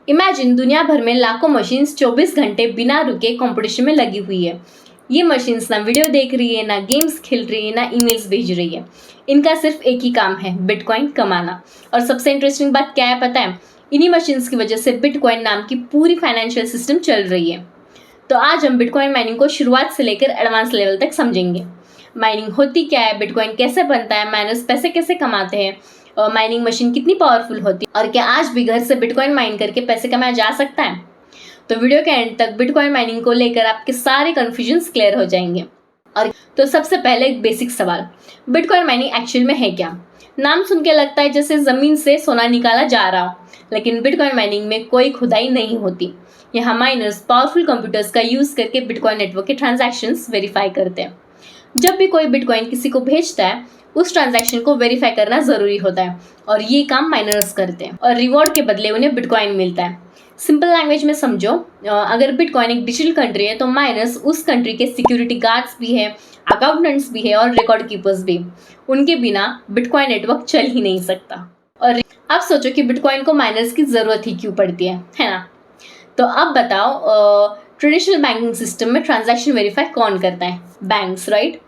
Imagine दुनिया भर में लाखों मशीन्स 24 घंटे बिना रुके कंपटीशन में लगी हुई है। ये मशीन्स ना वीडियो देख रही है, ना गेम्स खेल रही है, ना ईमेल्स भेज रही है। इनका सिर्फ एक ही काम है, बिटकॉइन कमाना। और सबसे इंटरेस्टिंग बात क्या है पता है? इन्हीं मशीन्स की वजह से बिटकॉइन नाम की पूरी फाइनेंशियल सिस्टम चल रही है। तो आज हम बिटकॉइन माइनिंग को शुरुआत से लेकर एडवांस लेवल तक समझेंगे। माइनिंग होती क्या है, बिटकॉइन कैसे बनता है, माइनर्स पैसे कैसे कमाते हैं, माइनिंग मशीन कितनी पावरफुल होती है और क्या आज भी घर से बिटकॉइन माइन करके पैसे कमाया जा सकता है। तो वीडियो के एंड तक बिटकॉइन माइनिंग को लेकर आपके सारे कंफ्यूजन्स क्लियर हो जाएंगे। और तो सबसे पहले एक बेसिक सवाल, बिटकॉइन माइनिंग एक्चुअल में है क्या? नाम सुन के लगता है जैसे जमीन से सोना निकाला जा रहा हो, लेकिन बिटकॉइन माइनिंग में कोई खुदाई नहीं होती। यहाँ माइनर्स पावरफुल कंप्यूटर्स का यूज करके बिटकॉइन नेटवर्क के ट्रांजैक्शंस वेरीफाई करते हैं। जब भी कोई बिटकॉइन किसी को भेजता है, उस ट्रांजैक्शन को वेरीफाई करना जरूरी होता है और ये काम माइनर्स करते हैं और रिवॉर्ड के बदले उन्हें बिटकॉइन मिलता है। सिंपल लैंग्वेज में समझो, अगर बिटकॉइन एक डिजिटल कंट्री है तो माइनर्स उस कंट्री के सिक्योरिटी गार्ड्स भी है, अकाउंटेंट्स भी है और रिकॉर्ड कीपर्स भी। उनके बिना बिटकॉइन नेटवर्क चल ही नहीं सकता। और अब सोचो कि बिटकॉइन को माइनर्स की जरूरत ही क्यों पड़ती है ना? तो अब बताओ, ट्रेडिशनल बैंकिंग सिस्टम में ट्रांजैक्शन वेरीफाई कौन करता है? Banks, right?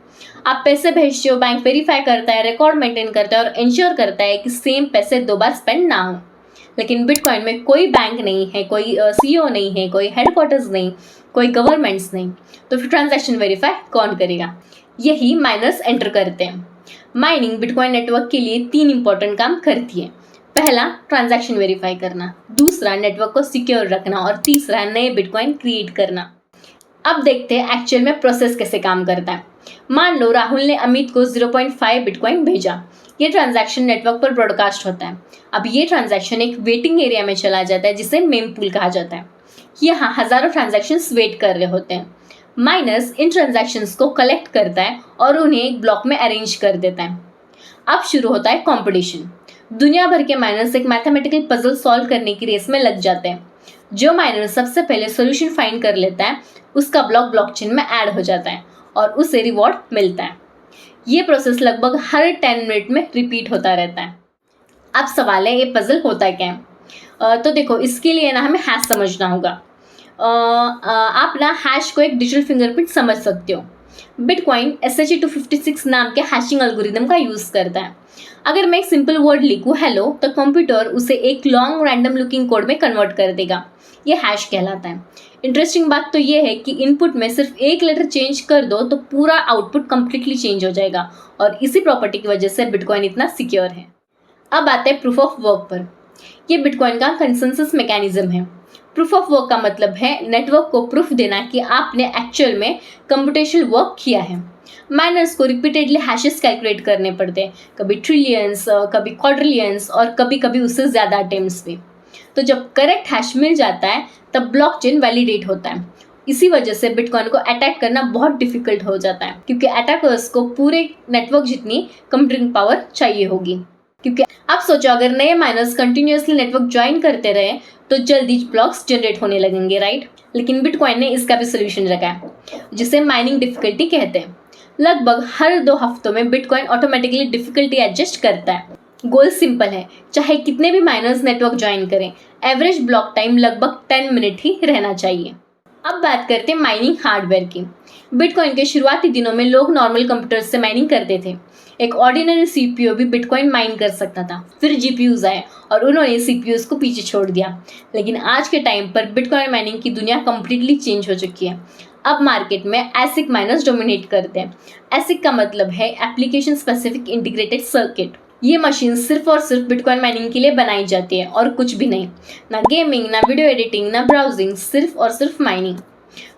आप पैसे भेजते हो, बैंक वेरीफाई करता है, रिकॉर्ड मेंटेन करता है और इंश्योर करता है कि सेम पैसे दो बार स्पेंड ना हो। लेकिन बिटकॉइन में कोई बैंक नहीं है, कोई सीईओ नहीं है, कोई हेडक्वार्टर्स नहीं, कोई गवर्नमेंट्स नहीं। तो फिर ट्रांजैक्शन वेरीफाई कौन करेगा? यही माइनर्स एंटर करते हैं। माइनिंग बिटकॉइन नेटवर्क के लिए 3 इंपॉर्टेंट काम करती है। पहला, ट्रांजैक्शन वेरीफाई करना, दूसरा नेटवर्क को सिक्योर रखना और तीसरा नए बिटकॉइन क्रिएट करना। अब देखते हैं एक्चुअल में प्रोसेस कैसे काम करता है। मान लो राहुल ने अमित को 0.5 बिटकॉइन भेजा। ये ट्रांजैक्शन नेटवर्क पर ब्रॉडकास्ट होता है। अब ये ट्रांजैक्शन एक वेटिंग एरिया में चला जाता है जिसे मेम पूल कहा जाता है। यहाँ हजारों ट्रांजैक्शंस वेट कर रहे होते हैं। माइनर्स इन ट्रांजैक्शंस को कलेक्ट करता है और उन्हें एक ब्लॉक में अरेंज कर देता है। अब शुरू होता है कॉम्पिटिशन। दुनिया भर के माइनर्स एक मैथमेटिकल पजल सॉल्व करने की रेस में लग जाते हैं। जो माइनर सबसे पहले सोल्यूशन फाइंड कर लेता है, उसका ब्लॉक ब्लॉकचेन में ऐड हो जाता है और उसे रिवॉर्ड मिलता है। ये प्रोसेस लगभग हर 10 मिनट में रिपीट होता रहता है। अब सवाल है, ये पजल होता क्या है? तो देखो, इसके लिए ना हमें हैश समझना होगा। आप ना हैश को एक डिजिटल फिंगरप्रिंट समझ सकते हो। बिटकॉइन SHA-256 नाम के हैशिंग एल्गोरिदम का यूज़ करता है। अगर मैं एक सिंपल वर्ड लिखूँ हेलो, तो कंप्यूटर उसे एक लॉन्ग रैंडम लुकिंग कोड में कन्वर्ट कर देगा। ये हैश कहलाता है। इंटरेस्टिंग बात तो ये है कि इनपुट में सिर्फ एक लेटर चेंज कर दो तो पूरा आउटपुट कम्प्लीटली चेंज हो जाएगा और इसी प्रॉपर्टी की वजह से बिटकॉइन इतना सिक्योर है। अब आते हैं प्रूफ ऑफ वर्क पर। ये बिटकॉइन का कंसेंसस मैकेनिज्म है। प्रूफ ऑफ वर्क का मतलब है नेटवर्क को प्रूफ देना कि आपने एक्चुअल में कंप्यूटेशनल वर्क किया है। माइनर्स को रिपीटेडली हैशेस कैलकुलेट करने पड़ते हैं, कभी ट्रिलियंस, कभी क्वाड्रिलियंस और कभी कभी उससे ज़्यादा अटेम्प्ट्स भी। तो जब करेक्ट हैश मिल जाता है तब ब्लॉकचेन वैलिडेट होता है। इसी वजह से बिटकॉइन को अटैक करना बहुत डिफिकल्ट हो जाता है, क्योंकि अटैकर्स को पूरे नेटवर्क जितनी कंप्यूटिंग पावर चाहिए होगी। क्योंकि अब सोचो, अगर नए माइनर्स कंटिन्यूअसली नेटवर्क ज्वाइन करते रहे तो जल्दी ब्लॉक्स जनरेट होने लगेंगे, राइट? लेकिन बिटकॉइन ने इसका भी सोल्यूशन रखा है, जिसे माइनिंग डिफिकल्टी कहते हैं। लगभग हर 2 हफ्तों में बिटकॉइन ऑटोमेटिकली डिफिकल्टी एडजस्ट करता है। गोल सिंपल है, चाहे कितने भी माइनर्स नेटवर्क ज्वाइन करें, एवरेज ब्लॉक टाइम लगभग 10 मिनट ही रहना चाहिए। अब बात करते हैं माइनिंग हार्डवेयर की। बिटकॉइन के शुरुआती दिनों में लोग नॉर्मल कंप्यूटर्स से माइनिंग करते थे। एक ऑर्डिनरी CPU भी बिटकॉइन माइन कर सकता था। फिर GPUs आए और उन्होंने CPUs को पीछे छोड़ दिया। लेकिन आज के टाइम पर बिटकॉइन माइनिंग की दुनिया कम्प्लीटली चेंज हो चुकी है। अब मार्केट में ASIC माइनर्स डोमिनेट करते हैं। ASIC का मतलब है एप्लीकेशन स्पेसिफिक इंटीग्रेटेड सर्किट। ये मशीन सिर्फ और सिर्फ बिटकॉइन माइनिंग के लिए बनाई जाती है और कुछ भी नहीं। ना गेमिंग, ना वीडियो एडिटिंग, ना ब्राउजिंग, सिर्फ और सिर्फ mining.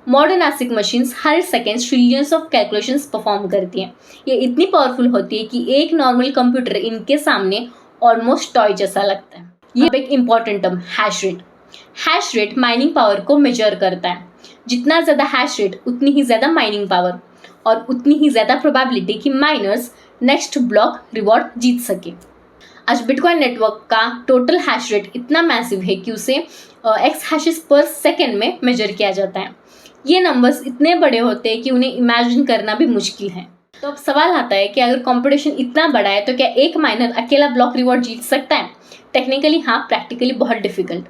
Modern ASIC machines her second trillions of calculations perform करती हैं। ये इतनी पावरफुल होती है कि एक नॉर्मल कंप्यूटर इनके सामने ऑलमोस्ट टॉय जैसा लगता है। ये एक important term, hash rate. Hash rate mining power को मेजर करता है। जितना ज़्यादा हैश रेट उतनी ही ज़्यादा माइनिंग पावर और उतनी ही ज़्यादा प्रोबेबिलिटी कि माइनर्स नेक्स्ट ब्लॉक रिवॉर्ड जीत सके। आज बिटकॉइन नेटवर्क का टोटल हैश रेट इतना मैसिव है कि उसे x हैशेस पर सेकेंड में मेजर किया जाता है। ये नंबर्स इतने बड़े होते हैं कि उन्हें इमेजिन करना भी मुश्किल है। तो अब सवाल आता है कि अगर कंपटीशन इतना बड़ा है तो क्या एक माइनर अकेला ब्लॉक रिवॉर्ड जीत सकता है? टेक्निकली हाँ, प्रैक्टिकली बहुत डिफिकल्ट।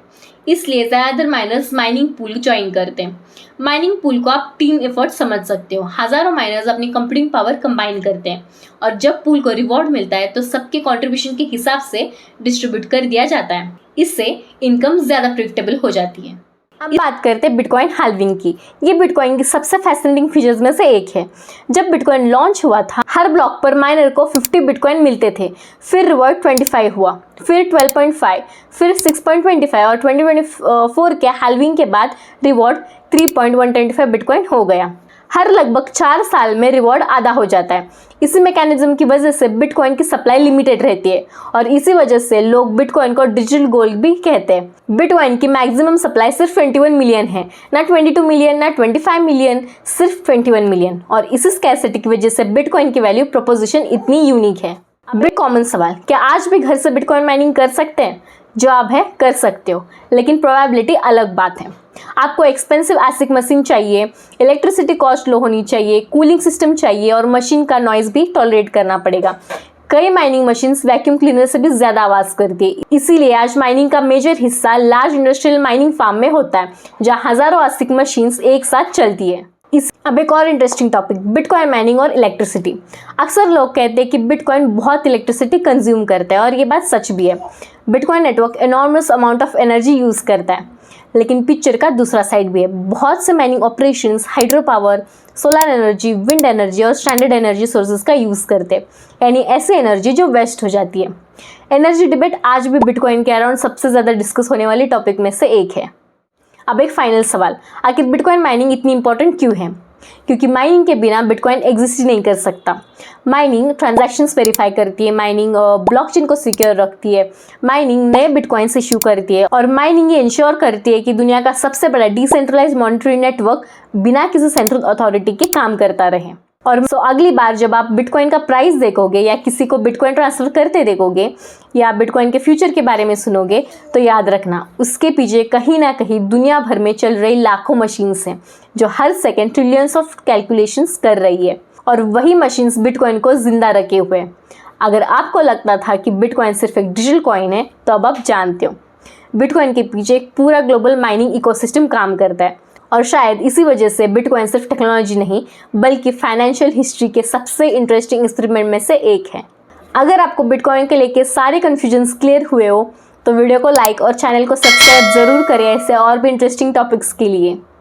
इसलिए ज़्यादातर माइनर्स माइनिंग पूल ज्वाइन करते हैं। माइनिंग पूल को आप टीम एफर्ट समझ सकते हो। हज़ारों माइनर्स अपनी कंप्यूटिंग पावर कंबाइन करते हैं और जब पूल को रिवॉर्ड मिलता है तो सबके कंट्रीब्यूशन के हिसाब से डिस्ट्रीब्यूट कर दिया जाता है। इससे इनकम ज़्यादा प्रिडिक्टेबल हो जाती है। अब बात करते हैं बिटकॉइन हाल्विंग की। ये बिटकॉइन की सबसे फैसिनेटिंग फीचर्स में से एक है। जब बिटकॉइन लॉन्च हुआ था, हर ब्लॉक पर माइनर को 50 बिटकॉइन मिलते थे। फिर रिवॉर्ड 25 हुआ, फिर 12.5, फिर 6.25 और 2024 के हाल्विंग के बाद रिवॉर्ड 3.125 बिटकॉइन हो गया। हर लगभग 4 साल में रिवॉर्ड आधा हो जाता है। इसी मैकेनिज्म की वजह से बिटकॉइन की सप्लाई लिमिटेड रहती है और इसी वजह से लोग बिटकॉइन को डिजिटल गोल्ड भी कहते हैं। बिटकॉइन की मैक्सिमम सप्लाई सिर्फ 21 मिलियन है, ना 22 मिलियन, ना 25 मिलियन, सिर्फ 21 मिलियन। और इसी स्कैरसिटी की वजह से बिटकॉइन की वैल्यू प्रोपोजिशन इतनी यूनिक है। अब एक कॉमन सवाल, क्या आज भी घर से बिटकॉइन माइनिंग कर सकते हैं? जवाब है, कर सकते हो, लेकिन प्रोबेबिलिटी अलग बात है। आपको एक्सपेंसिव एसिक मशीन चाहिए, इलेक्ट्रिसिटी कॉस्ट लो होनी चाहिए, कूलिंग सिस्टम चाहिए और मशीन का नॉइज भी टॉलरेट करना पड़ेगा। कई माइनिंग मशीन्स वैक्यूम क्लीनर से भी ज़्यादा आवाज़ करती है। इसीलिए आज माइनिंग का मेजर हिस्सा लार्ज इंडस्ट्रियल माइनिंग फार्म में होता है, जहाँ हज़ारों एसिक मशीन्स एक साथ चलती है। अब एक और इंटरेस्टिंग टॉपिक, बिटकॉइन माइनिंग और इलेक्ट्रिसिटी। अक्सर लोग कहते हैं कि बिटकॉइन बहुत इलेक्ट्रिसिटी कंज्यूम करता है और ये बात सच भी है। Bitcoin network enormous amount of energy use करता है, लेकिन पिक्चर का दूसरा साइड भी है। बहुत से mining operations hydro power, solar energy, wind energy और स्टैंडर्ड एनर्जी सोर्सेज का यूज़ करते हैं, यानी ऐसी एनर्जी जो वेस्ट हो जाती है। एनर्जी डिबेट आज भी बिटकॉइन के अराउंड सबसे ज़्यादा डिस्कस होने वाली टॉपिक में से एक है। अब एक फाइनल सवाल, आखिर बिटकॉइन माइनिंग इतनी इंपॉर्टेंट क्यों है? क्योंकि माइनिंग के बिना बिटकॉइन एग्जिस्ट ही नहीं कर सकता। माइनिंग ट्रांजैक्शंस वेरीफाई करती है, माइनिंग ब्लॉकचेन को सिक्योर रखती है, माइनिंग नए बिटकॉइंस इश्यू करती है और माइनिंग ये इंश्योर करती है कि दुनिया का सबसे बड़ा डिसेंट्रलाइज्ड मॉनेटरी नेटवर्क बिना किसी सेंट्रल अथॉरिटी के काम करता रहे। और अगली बार जब आप बिटकॉइन का प्राइस देखोगे या किसी को बिटकॉइन ट्रांसफर करते देखोगे या बिटकॉइन के फ्यूचर के बारे में सुनोगे, तो याद रखना उसके पीछे कहीं ना कहीं दुनिया भर में चल रही लाखों मशीन्स हैं जो हर सेकेंड ट्रिलियंस ऑफ कैलकुलेशंस कर रही है और वही मशीन्स बिटकॉइन को जिंदा रखे हुए हैं। अगर आपको लगता था कि बिटकॉइन सिर्फ एक डिजिटल कॉइन है, तो अब आप जानते हो बिटकॉइन के पीछे एक पूरा ग्लोबल माइनिंग इकोसिस्टम काम करता है। और शायद इसी वजह से बिटकॉइन सिर्फ टेक्नोलॉजी नहीं बल्कि फाइनेंशियल हिस्ट्री के सबसे इंटरेस्टिंग इंस्ट्रूमेंट में से एक है। अगर आपको बिटकॉइन के लेके सारे कन्फ्यूजन्स क्लियर हुए हो तो वीडियो को लाइक और चैनल को सब्सक्राइब ज़रूर करें ऐसे और भी इंटरेस्टिंग टॉपिक्स के लिए।